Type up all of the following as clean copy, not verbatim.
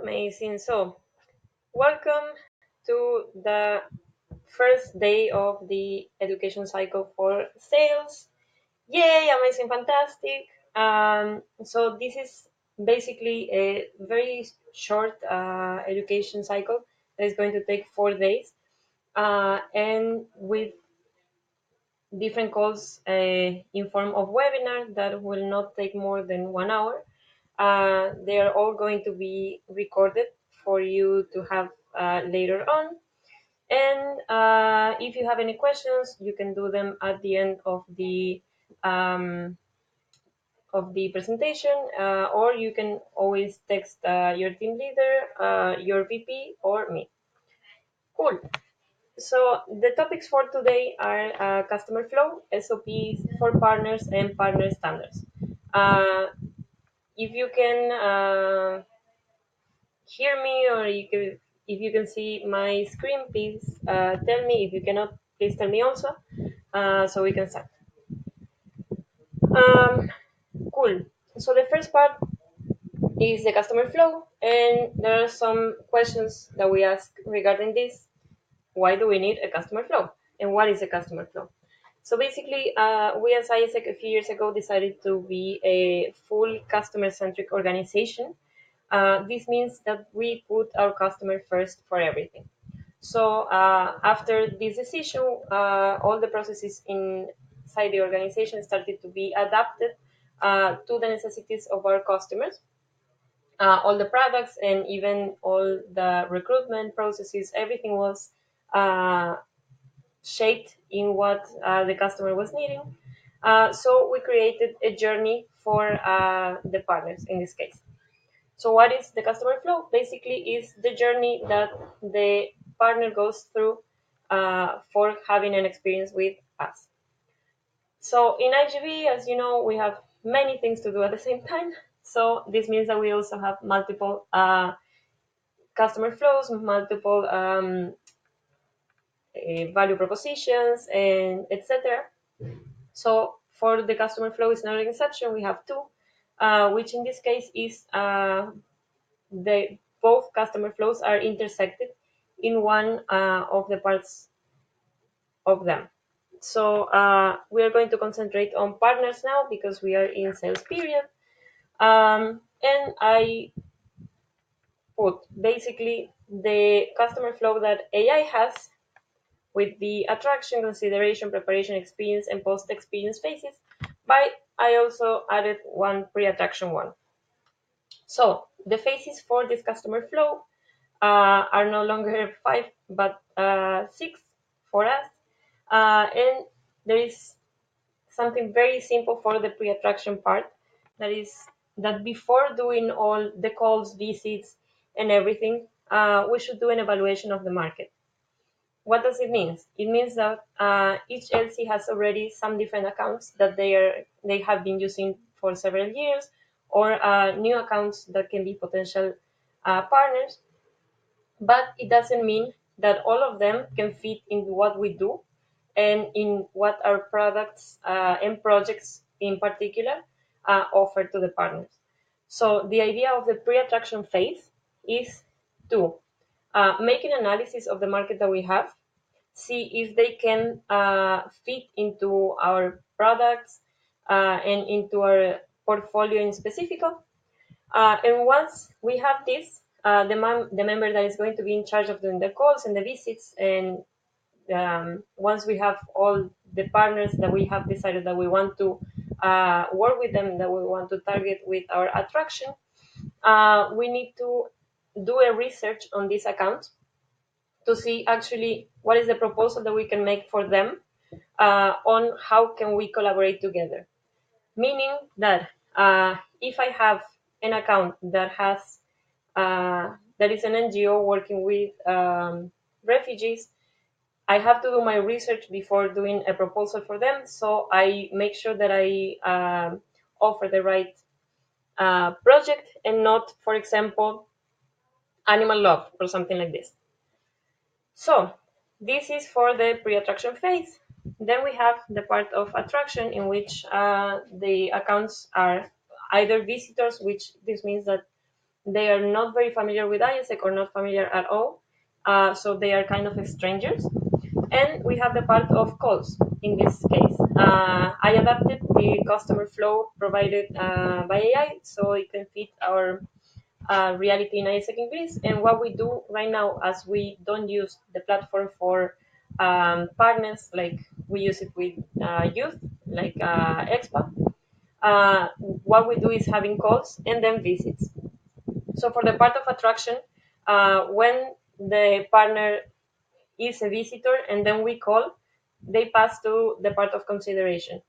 Amazing. So, welcome to the first day of the education cycle for sales. Yay, amazing, fantastic. So, this is basically a very short education cycle that is going to take 4 days and with different calls in form of webinar that will not take more than 1 hour. They are all going to be recorded for you to have later on. And if you have any questions, you can do them at the end um, of the presentation, or you can always text your team leader, your VP, or me. Cool. So the topics for today are customer flow, SOPs for partners, and partner standards. Uh, if you can hear me or if you can see my screen, please tell me. If you cannot, please tell me also, so we can start. Um, cool. So the first part is the customer flow, and there are some questions that we ask regarding this. Why do we need a customer flow, and what is a customer flow? So basically, we as ISEC a few years ago decided to be a full customer-centric organization. This means that we put our customer first for everything. So after this decision, all the processes inside the organization started to be adapted to the necessities of our customers. All the products and even all the recruitment processes, everything was uh, shaped in what the customer was needing. So we created a journey for the partners in this case. So what is the customer flow? Basically, is the journey that the partner goes through for having an experience with us. So in IGV, as you know, we have many things to do at the same time. So this means that we also have multiple customer flows, multiple value propositions, and etc. So for the customer flow is not an exception. We have two, which in this case is the both customer flows are intersected in one of the parts of them. So we are going to concentrate on partners now because we are in sales period. And I put basically the customer flow that AI has with the attraction, consideration, preparation, experience, and post-experience phases. But I also added one pre-attraction one. So the phases for this customer flow are no longer five, but six for us. And there is something very simple for the pre-attraction part. That is that before doing all the calls, visits, and everything, we should do an evaluation of the market. What does it mean? It means that each LC has already some different accounts that they have been using for several years, or new accounts that can be potential partners. But it doesn't mean that all of them can fit in what we do and in what our products and projects in particular offer to the partners. So the idea of the pre-attraction phase is to make an analysis of the market that we have, see if they can fit into our products and into our portfolio in specific. And once we have this, the member that is going to be in charge of doing the calls and the visits, and once we have all the partners that we have decided that we want to work with them, that we want to target with our attraction, we need to do a research on this account to see actually what is the proposal that we can make for them on how can we collaborate together. Meaning that if I have an account that has that is an NGO working with refugees, I have to do my research before doing a proposal for them. So I make sure that I offer the right project and not, for example, animal love or something like this. So this is for the pre-attraction phase. Then we have the part of attraction in which the accounts are either visitors, which this means that They are not very familiar with ISEC or not familiar at all. So they are kind of strangers. And we have the part of calls in this case. I adapted the customer flow provided by AI so it can fit our reality in ISEC in Greece. And what we do right now, as we don't use the platform for partners, like we use it with youth, like expa, what we do is having calls and then visits. So for the part of attraction, when the partner is a visitor and then we call, they pass to the part of consideration.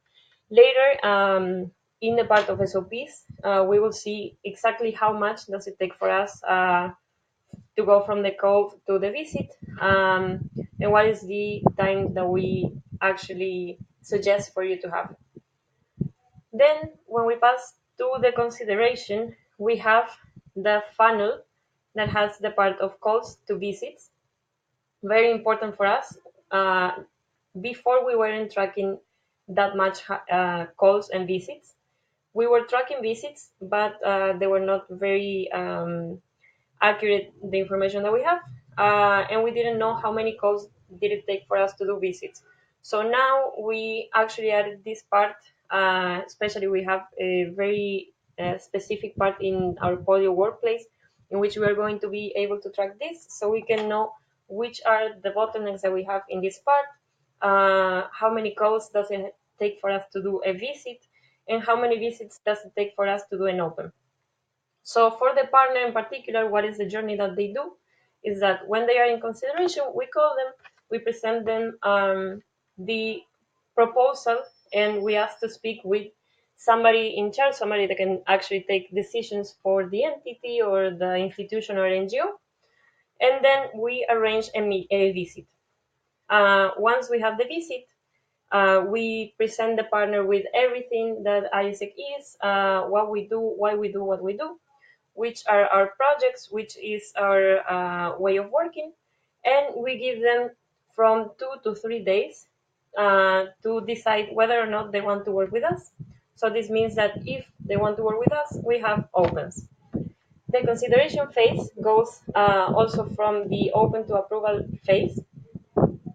Later, in the part of SOPs, we will see exactly how much does it take for us to go from the call to the visit, and what is the time that we actually suggest for you to have. Then, when we pass to the consideration, we have the funnel that has the part of calls to visits. Very important for us. Uh, Before we weren't tracking that much calls and visits. We were tracking visits, but they were not very accurate, the information that we have, and we didn't know how many calls did it take for us to do visits. So now we actually added this part. Especially, we have a very specific part in our Polio workplace in which we are going to be able to track this, so we can know which are the bottlenecks that we have in this part, how many calls does it take for us to do a visit, and how many visits does it take for us to do an open. So for the partner in particular, what is the journey that they do? Is that when they are in consideration, we call them, we present them the proposal, and we ask to speak with somebody in charge, somebody that can actually take decisions for the entity or the institution or NGO, and then we arrange a visit. Once we have the visit, we present the partner with everything that ISEC is, what we do, why we do what we do, which are our projects, which is our way of working, and we give them from 2 to 3 days to decide whether or not they want to work with us. So this means that if they want to work with us, we have opens. The consideration phase goes also from the open to approval phase.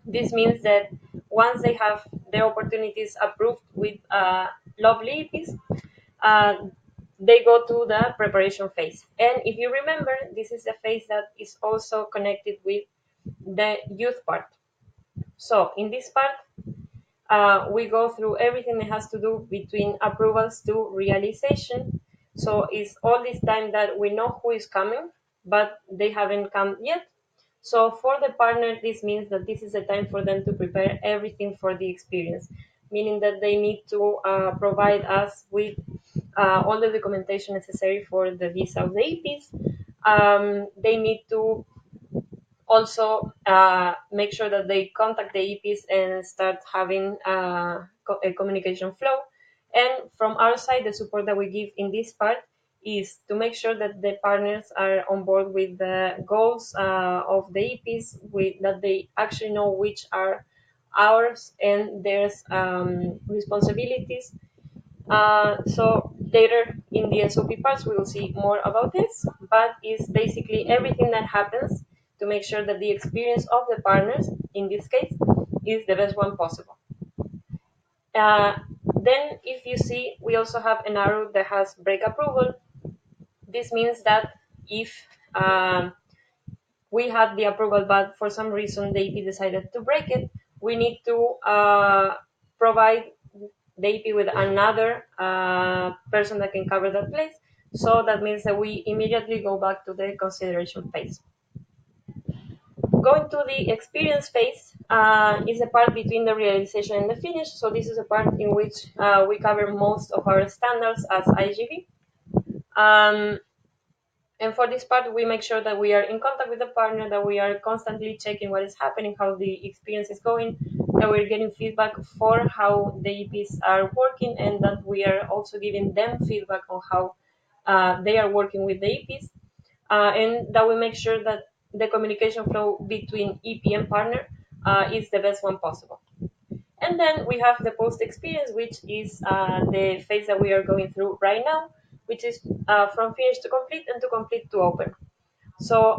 This means that once they have the opportunities approved with lovely EPs, uh, they go to the preparation phase. And if you remember, this is the phase that is also connected with the youth part. So in this part, we go through everything that has to do between approvals to realization. So it's all this time that we know who is coming, but they haven't come yet. So for the partner, this means that this is the time for them to prepare everything for the experience, meaning that they need to provide us with all the documentation necessary for the visa of the EPs. They need to also make sure that they contact the EPs and start having a communication flow. And from our side, the support that we give in this part is to make sure that the partners are on board with the goals of the EPs, that they actually know which are ours and their responsibilities. So later in the SOP parts, we will see more about this, but it's basically everything that happens to make sure that the experience of the partners, in this case, is the best one possible. Uh, then, if you see, we also have an arrow that has break approval. This means that if we had the approval, but for some reason the AP decided to break it, we need to provide the AP with another person that can cover that place. So that means that we immediately go back to the consideration phase. Going to the experience phase is a part between the realization and the finish. So this is a part in which we cover most of our standards as IGV. Um, And for this part, we make sure that we are in contact with the partner, that we are constantly checking what is happening, how the experience is going, that we're getting feedback for how the EPs are working, and that we are also giving them feedback on how they are working with the EPs, and that we make sure that the communication flow between EP and partner is the best one possible. And then we have the post experience, which is the phase that we are going through right now. which is from finish to complete and to complete to open. So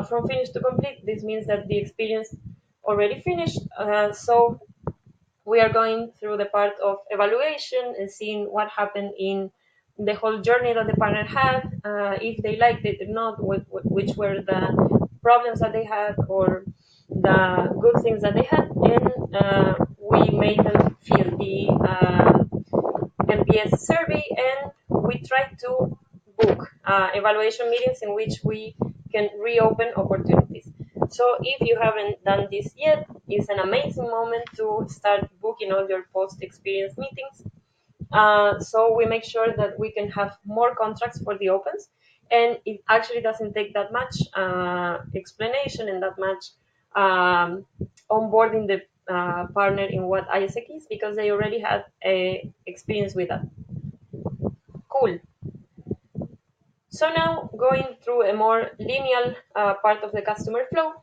from finish to complete, this means that the experience already finished. So we are going through the part of evaluation and seeing what happened in the whole journey that the partner had, if they liked it or not, which were the problems that they had or the good things that they had, and we made them fill the NPS survey, and we try to book evaluation meetings in which we can reopen opportunities. So if you haven't done this yet, it's an amazing moment to start booking all your post experience meetings. So we make sure that we can have more contracts for the opens, and it actually doesn't take that much explanation and that much onboarding the partner in what ISEC is, because they already had a experience with that. Cool. So now going through a more linear part of the customer flow,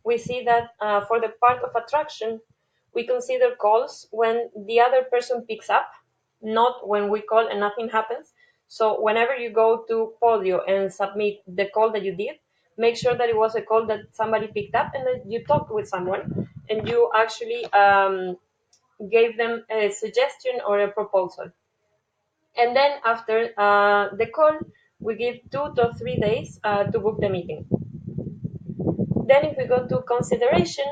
we see that for the part of attraction, we consider calls when the other person picks up, not when we call and nothing happens. So whenever you go to Podio and submit the call that you did, make sure that it was a call that somebody picked up and that you talked with someone and you actually gave them a suggestion or a proposal. And then after the call, we give 2 to 3 days to book the meeting. Then if we go to consideration,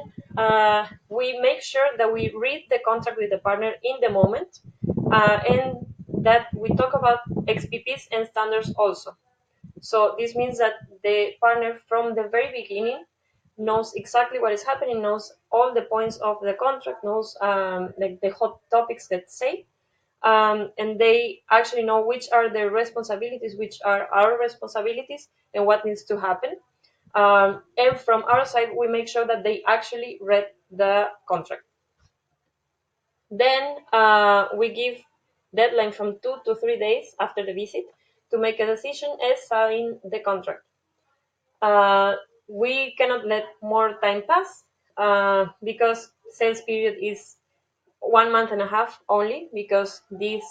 we make sure that we read the contract with the partner in the moment, and that we talk about XPPs and standards also. So this means that the partner from the very beginning knows exactly what is happening, knows all the points of the contract, knows like the hot topics, let's say, and they actually know which are their responsibilities, which are our responsibilities, and what needs to happen. And from our side, we make sure that they actually read the contract. Then we give deadline from 2 to 3 days after the visit to make a decision and sign the contract. Uh, we cannot let more time pass because sales period is 1 month and a half only, because this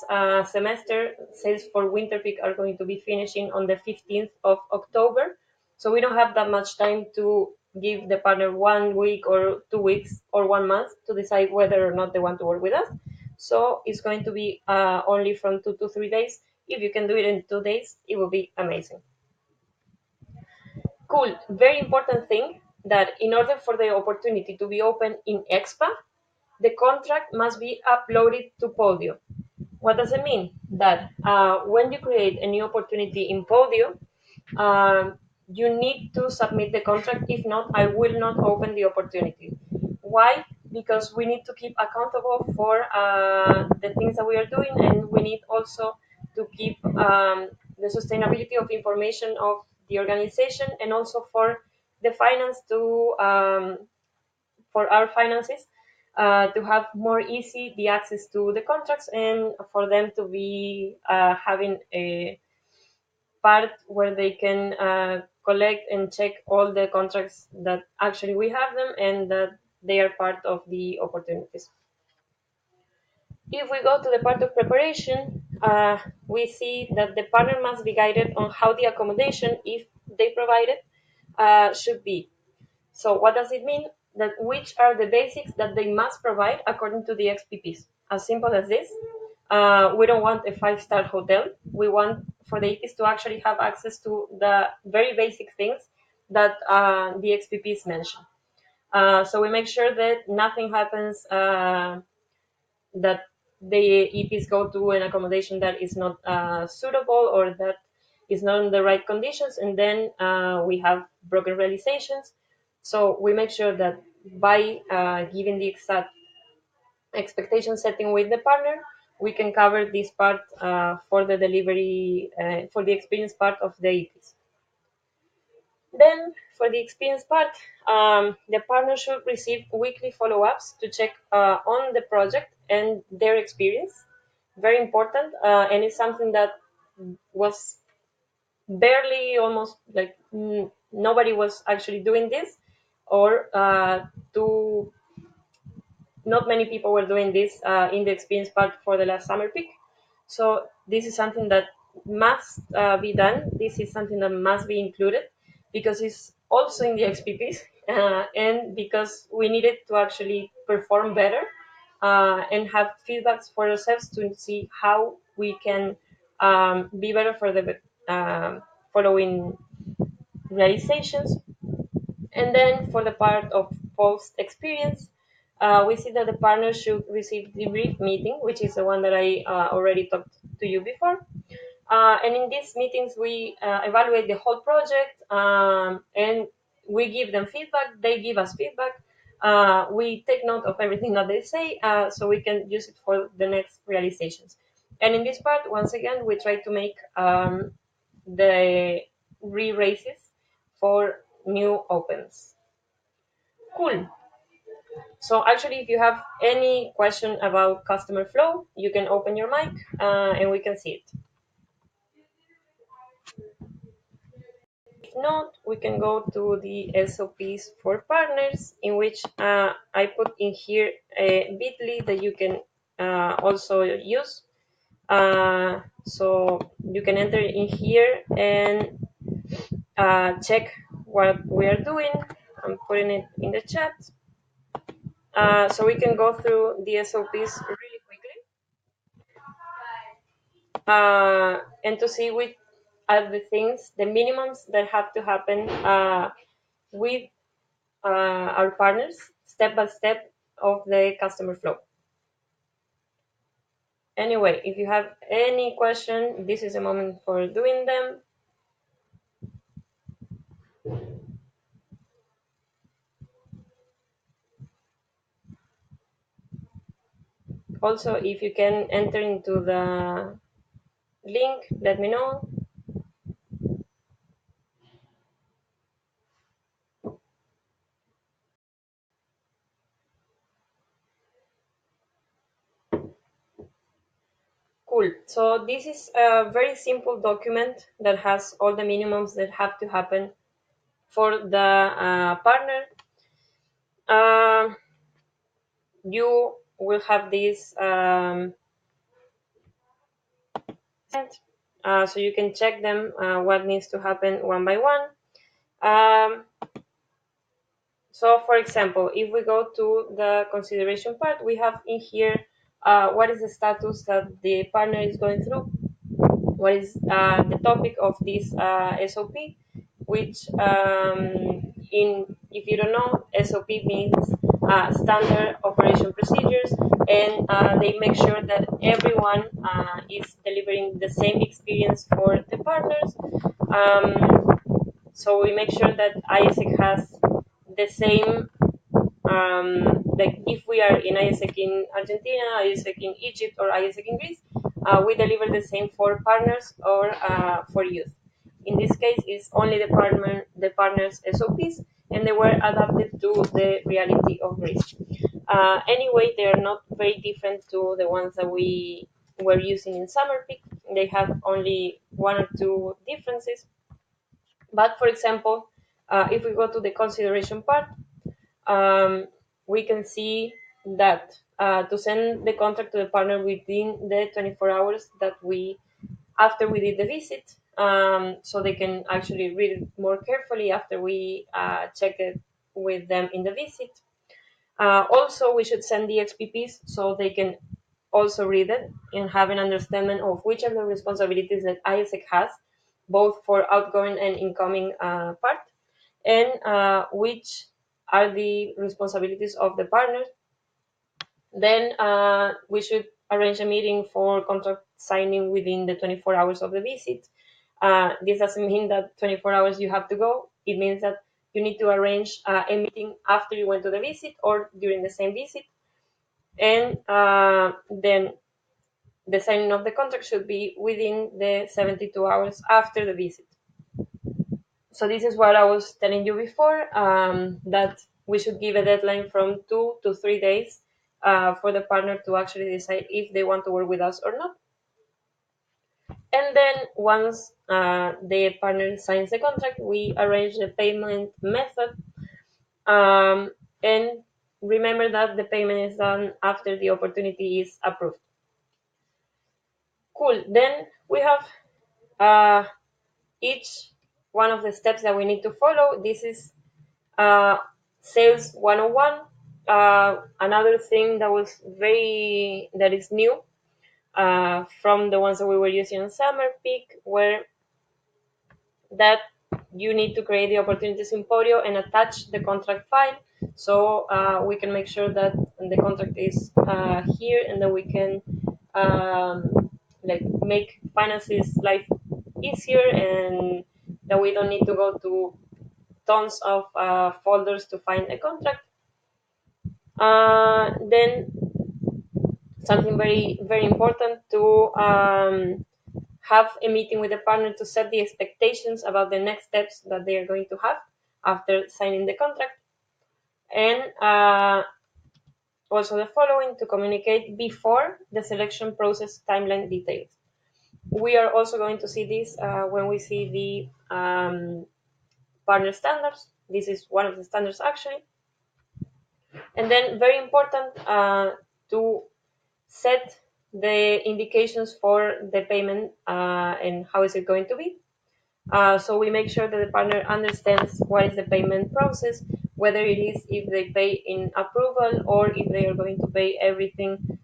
semester sales for winter peak are going to be finishing on the 15th of October. So we don't have that much time to give the partner 1 week or 2 weeks or 1 month to decide whether or not they want to work with us. So it's going to be only from 2 to 3 days. If you can do it in 2 days, it will be amazing. Cool. Very important thing that in order for the opportunity to be open in EXPA, the contract must be uploaded to Podio. What does it mean? That when you create a new opportunity in Podio, you need to submit the contract. If not, I will not open the opportunity. Why? Because we need to keep accountable for the things that we are doing, and we need also to keep the sustainability of information of the organization, and also for the finance to for our finances, to have more easy the access to the contracts, and for them to be having a part where they can collect and check all the contracts that actually we have them and that they are part of the opportunities. If we go to the part of preparation, we see that the partner must be guided on how the accommodation, if they provide it, should be. So what does it mean? That which are the basics that they must provide according to the XPPs. As simple as this. We don't want a five-star hotel. We want for the EPs to actually have access to the very basic things that the XPPs mention. So we make sure that nothing happens, that the EPs go to an accommodation that is not suitable or that is not in the right conditions, and then we have broken realizations. So we make sure that by giving the exact expectation setting with the partner, we can cover this part for the delivery, for the experience part of the EPs. Then, for the experience part, the partner should receive weekly follow-ups to check on the project and their experience. Very important, and it's something that was barely, almost like nobody was actually doing this, or to not many people were doing this in the experience part for the last summer peak. So this is something that must be done. This is something that must be included because it's also in the XPPs, and because we needed to actually perform better and have feedbacks for ourselves to see how we can be better for the following realizations. And then for the part of post experience, we see that the partner should receive the brief meeting, which is the one that I already talked to you before. And in these meetings, we evaluate the whole project, and we give them feedback. They give us feedback. We take note of everything that they say, so we can use it for the next realizations. And in this part, once again, we try to make the re-races for new opens. Cool. So actually, if you have any question about customer flow, you can open your mic and we can see it. If not, we can go to the SOPs for partners, in which I put in here a bit.ly that you can also use. So you can enter in here and check what we are doing. I'm putting it in the chat. So we can go through the SOPs really quickly and to see which are the things, the minimums that have to happen with our partners step by step of the customer flow. Anyway, if you have any question, this is a moment for doing them. Also, if you can enter into the link, let me know. Cool. So this is a very simple document that has all the minimums that have to happen for the partner. You will have this so you can check them, what needs to happen one by one. So for example, if we go to the consideration part, we have in here what is the status that the partner is going through, what is the topic of this SOP, which if you don't know, SOP means standard operation procedures, and they make sure that everyone is delivering the same experience for the partners. So we make sure that ISEC has the same, like if we are in ISEC in Argentina, ISEC in Egypt, or ISEC in Greece, we deliver the same for partners or for youth. In this case, it's only the partners SOPs, and they were adapted to the reality of Greece. Anyway, they are not very different to the ones that we were using in Summer Peak. They have only one or two differences. But for example, if we go to the consideration part, we can see that to send the contract to the partner within the 24 hours that after we did the visit, so they can actually read it more carefully after we check it with them in the visit. Also, we should send the XPPs so they can also read it and have an understanding of which are the responsibilities that ISEC has, both for outgoing and incoming part, and which are the responsibilities of the partners. Then we should arrange a meeting for contract signing within the 24 hours of the visit. This doesn't mean that 24 hours you have to go. It means that you need to arrange a meeting after you went to the visit or during the same visit. And then the signing of the contract should be within the 72 hours after the visit. So this is what I was telling you before, that we should give a deadline from 2 to 3 days for the partner to actually decide if they want to work with us or not. And then once the partner signs the contract, we arrange the payment method. And remember that the payment is done after the opportunity is approved. Cool. Then we have uh, each one of the steps that we need to follow. This is uh, sales 101. Another thing that is new from the ones that we were using on summer peak, where that you need to create the opportunities in Podio and attach the contract file, so we can make sure that the contract is here, and then we can like make finances life easier, and that we don't need to go to tons of folders to find a contract. Then something very important to have a meeting with the partner to set the expectations about the next steps that they are going to have after signing the contract, and also the following, to communicate before the selection process timeline details. We are also going to see this when we see the partner standards. This is one of the standards actually. And then very important to set the indications for the payment and how is it going to be. So we make sure that the partner understands what is the payment process, whether it is if they pay in approval or if they are going to pay everything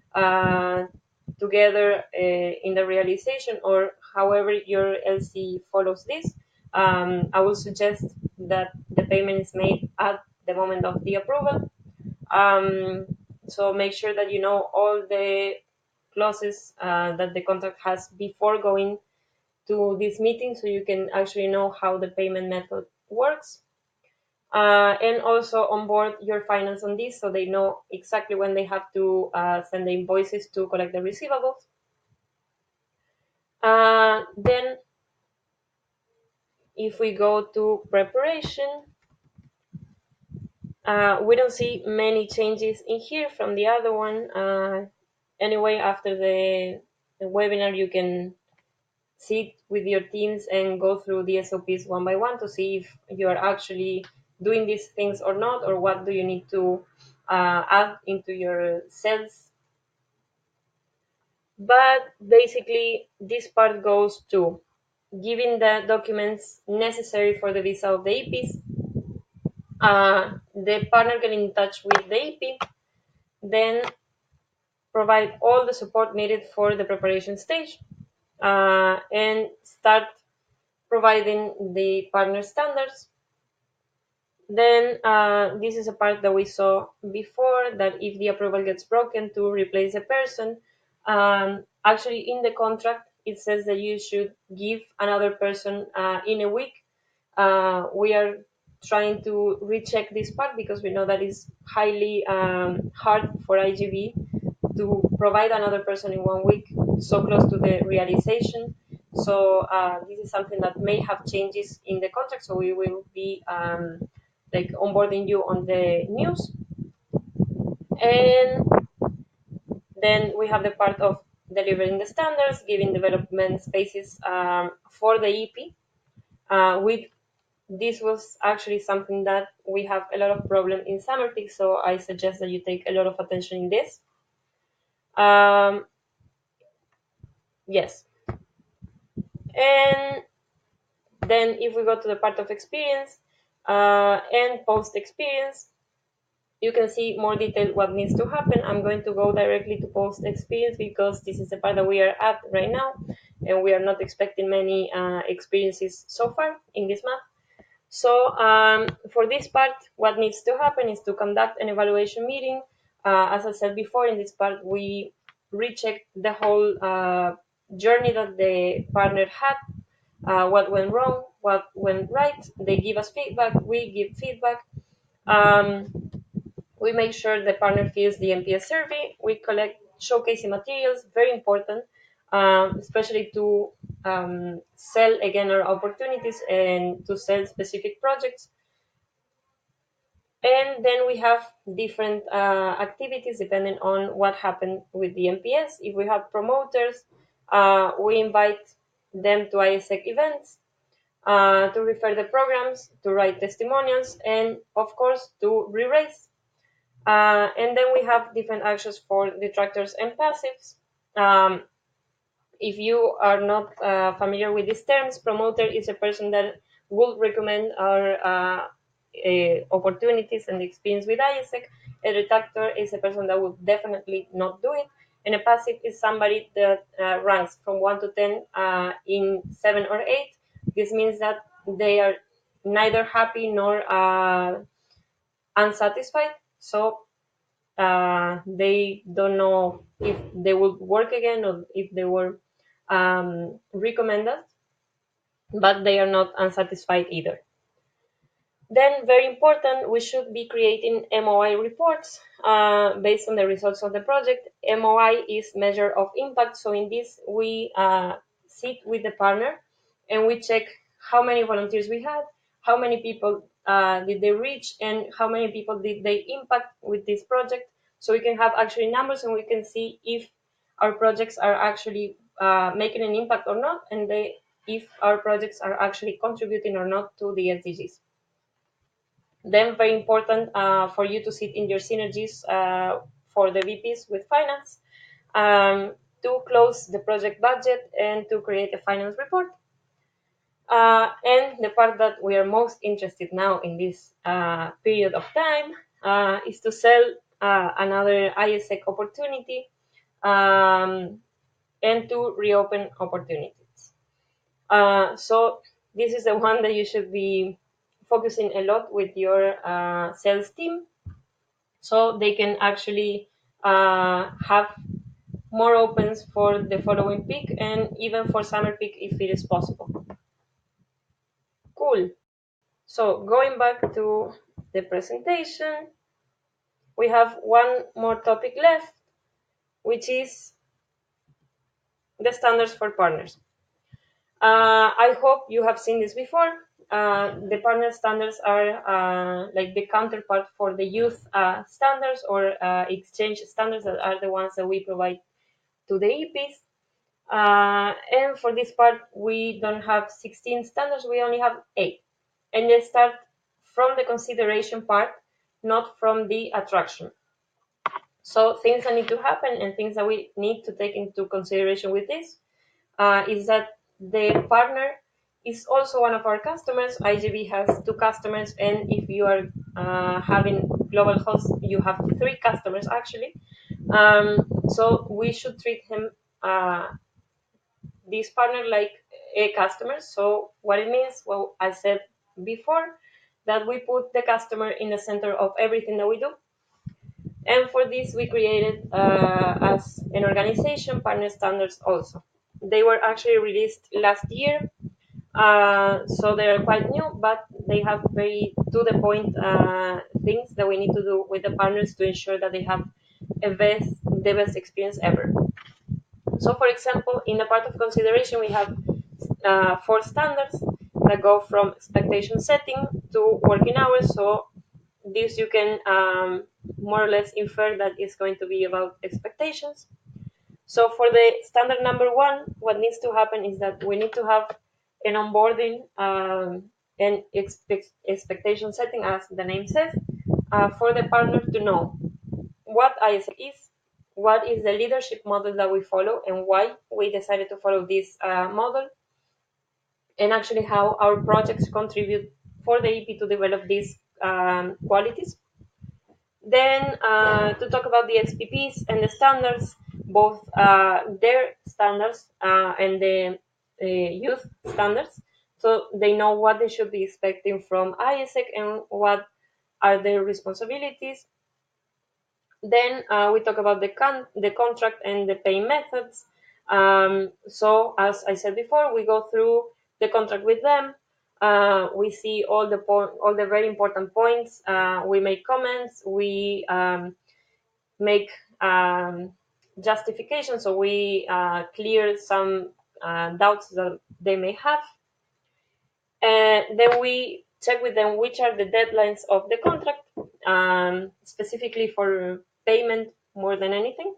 together in the realization, or however your LC follows this. I will suggest that the payment is made at the moment of the approval. Um, so make sure that you know all the clauses that the contract has before going to this meeting, so you can actually know how the payment method works. And also onboard your finance on this, so they know exactly when they have to send the invoices to collect the receivables. Then if we go to preparation, we don't see many changes in here from the other one. Anyway, after the webinar, you can sit with your teams and go through the SOPs one by one to see if you are actually doing these things or not, or what do you need to add into your sales. But basically, this part goes to giving the documents necessary for the visa of the EPs. The partner get in touch with the EP, then provide all the support needed for the preparation stage, and start providing the partner standards. Then this is a part that we saw before, that if the approval gets broken, to replace the person. Actually, in the contract, it says that you should give another person in a week. We are trying to recheck this part because we know that is highly hard for IGV to provide another person in 1 week, so close to the realization. So this is something that may have changes in the contract. So we will be like onboarding you on the news. And then we have the part of delivering the standards, giving development spaces for the EP. With this was actually something that we have a lot of problem in summer peak, so I suggest that you take a lot of attention in this. Yes. And then if we go to the part of experience and post experience, you can see more detail what needs to happen. I'm going to go directly to post experience because this is the part that we are at right now, and we are not expecting many experiences so far in this month. So for this part, what needs to happen is to conduct an evaluation meeting. As I said before, in this part, we recheck the whole journey that the partner had, what went wrong, what went right. They give us feedback, we give feedback. We make sure the partner fills the NPS survey. We collect showcasing materials, very important, especially to sell again our opportunities and to sell specific projects. And then we have different activities depending on what happened with the NPS. If we have promoters, we invite them to ISEC events, to refer the programs, to write testimonials, and of course to re-raise. And then we have different actions for detractors and passives. Um, if you are not familiar with these terms, promoter is a person that will recommend our opportunities and experience with ISEC. A retractor is a person that would definitely not do it. And a passive is somebody that ranks from 1 to 10 in 7 or 8. This means that they are neither happy nor unsatisfied. So they don't know if they will work again or if they were recommended, but they are not unsatisfied either. Then, very important, we should be creating MOI reports based on the results of the project. MOI is measure of impact. So in this, we sit with the partner and we check how many volunteers we had, how many people did they reach, and how many people did they impact with this project. So we can have actually numbers and we can see if our projects are actually making an impact or not, and if our projects are actually contributing or not to the SDGs. Then very important for you to sit in your synergies for the VPs with finance, to close the project budget and to create a finance report. And the part that we are most interested now in this period of time is to sell another ISEC opportunity and to reopen opportunities. So this is the one that you should be focusing a lot with your sales team, so they can actually have more opens for the following peak and even for summer peak if it is possible. Cool. So going back to the presentation, we have one more topic left, which is the standards for partners. I hope you have seen this before. The partner standards are like the counterpart for the youth standards or exchange standards that are the ones that we provide to the EPs. And for this part, we don't have 16 standards, we only have 8. And they start from the consideration part, not from the attraction. So things that need to happen and things that we need to take into consideration with this is that the partner is also one of our customers. IGV has 2 customers, and if you are having global host, you have 3 customers actually. So we should treat him, this partner, like a customer. So what it means, well, I said before, that we put the customer in the center of everything that we do. And for this, we created, as an organization, partner standards also. They were actually released last year, so they're quite new, but they have very to the point things that we need to do with the partners to ensure that they have the best experience ever. So, for example, in the part of consideration, we have 4 standards that go from expectation setting to working hours. So this you can more or less infer that it's going to be about expectations. So for the standard number 1, what needs to happen is that we need to have an onboarding and expectation setting, as the name says, for the partner to know what ISEC is, what is the leadership model that we follow, and why we decided to follow this model, and actually how our projects contribute for the EP to develop these qualities. Then to talk about the XPPs and the standards, both their standards and the youth standards, so they know what they should be expecting from ISEC and what are their responsibilities. Then we talk about the contract and the pay methods. So as I said before, we go through the contract with them. We see all the very important points. We make comments. We make justifications. So we clear some doubts that they may have. Then we check with them which are the deadlines of the contract, specifically for payment more than anything.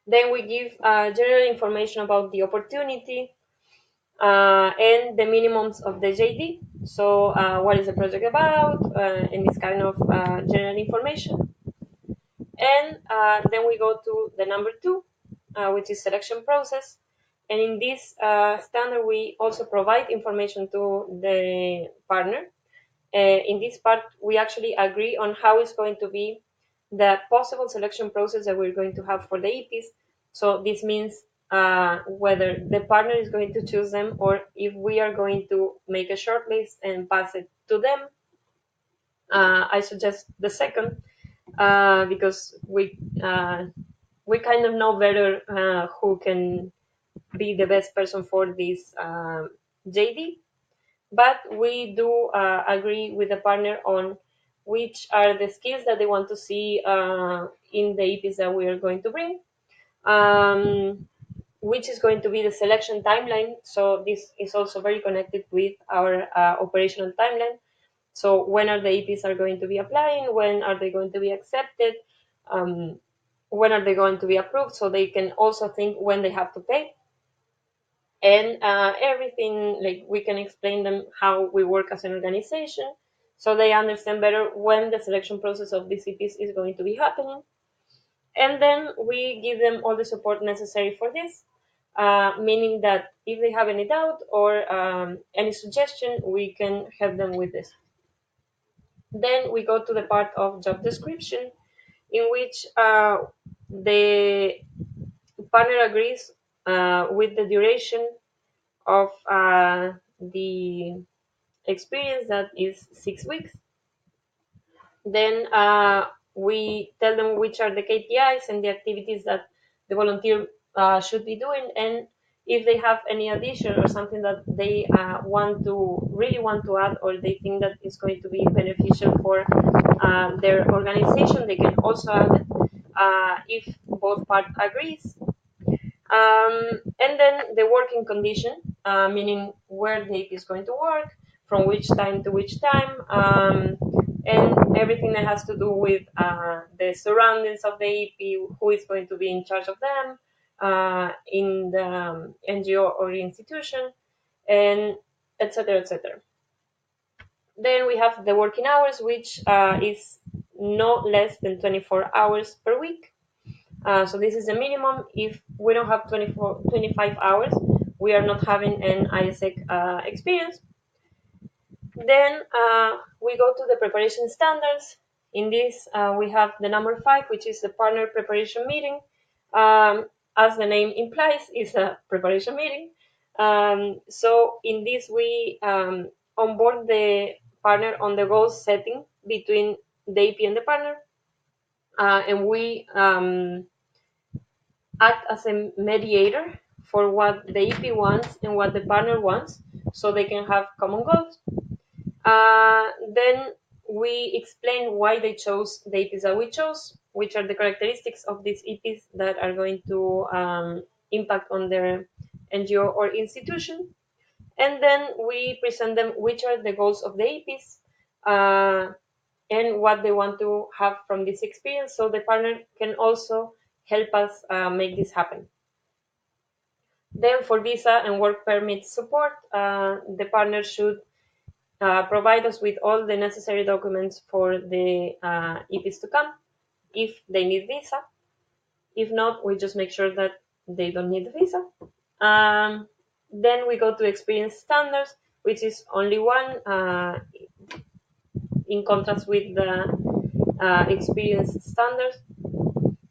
Then we give general information about the opportunity and the minimums of the JD. So what is the project about, and this kind of general information. And then we go to the number 2, which is selection process. And in this standard, we also provide information to the partner. In this part, we actually agree on how it's going to be the possible selection process that we're going to have for the EPs. So this means whether the partner is going to choose them or if we are going to make a short list and pass it to them. I suggest the second because we kind of know better who can be the best person for this JD, but we do agree with the partner on which are the skills that they want to see in the EPs that we are going to bring, which is going to be the selection timeline. So this is also very connected with our operational timeline. So when are the EPs are going to be applying? When are they going to be accepted? Um, when are they going to be approved? So they can also think when they have to pay and everything. Like we can explain them how we work as an organization, so they understand better when the selection process of these EPs is going to be happening. And then we give them all the support necessary for this, meaning that if they have any doubt or any suggestion, we can help them with this. Then we go to the part of job description, in which the partner agrees with the duration of the experience, that is 6 weeks. Then we tell them which are the KPIs and the activities that the volunteer should be doing, and if they have any addition or something that they really want to add, or they think that is going to be beneficial for their organization, they can also add it if both part agrees. And then the working condition, meaning where the AP is going to work, from which time to which time, and everything that has to do with the surroundings of the AP, who is going to be in charge of them in the NGO or institution, and etc. etc. Then we have the working hours, which is no less than 24 hours per week. So this is the minimum. If we don't have 25 hours, we are not having an ISEC experience. Then we go to the preparation standards. In this, we have the number 5, which is the partner preparation meeting. As the name implies, it's a preparation meeting. So in this, we onboard the partner on the goal setting between the AP and the partner. And we act as a mediator for what the EP wants and what the partner wants, so they can have common goals. Then we explain why they chose the EPs that we chose, which are the characteristics of these EPs that are going to impact on their NGO or institution. And then we present them which are the goals of the EPs and what they want to have from this experience, so the partner can also help us make this happen. Then for visa and work permit support, the partner should provide us with all the necessary documents for the EPs to come if they need visa. If not, we just make sure that they don't need the visa. Then we go to experience standards, which is only one in contrast with the experience standards,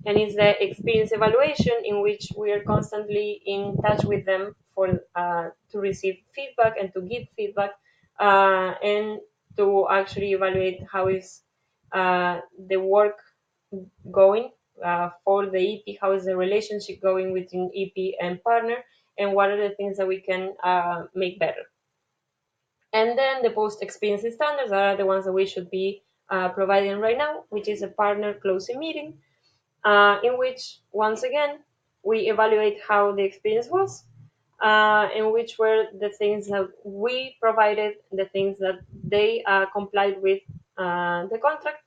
and it's the experience evaluation, in which we are constantly in touch with them for to receive feedback and to give feedback and to actually evaluate how is the work going for the EP, how is the relationship going between EP and partner, and what are the things that we can make better. And then the post experience standards are the ones that we should be providing right now, which is a partner closing meeting, in which, once again, we evaluate how the experience was, and which were the things that we provided, the things that they complied with the contract,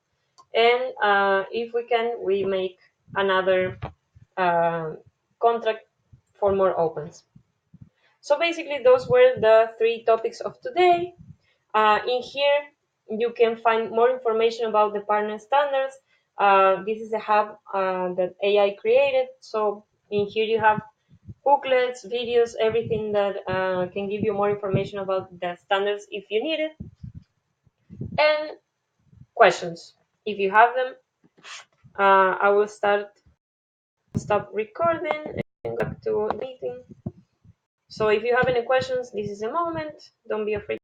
and if we can, we make another uh, contract for more opens. So basically, those were the 3 topics of today. In here, you can find more information about the partner standards. This is a hub that AI created. So In here you have booklets, videos, everything that can give you more information about the standards if you need it, and questions. If you have them, I will stop recording and go back to the meeting. So if you have any questions, this is a moment. Don't be afraid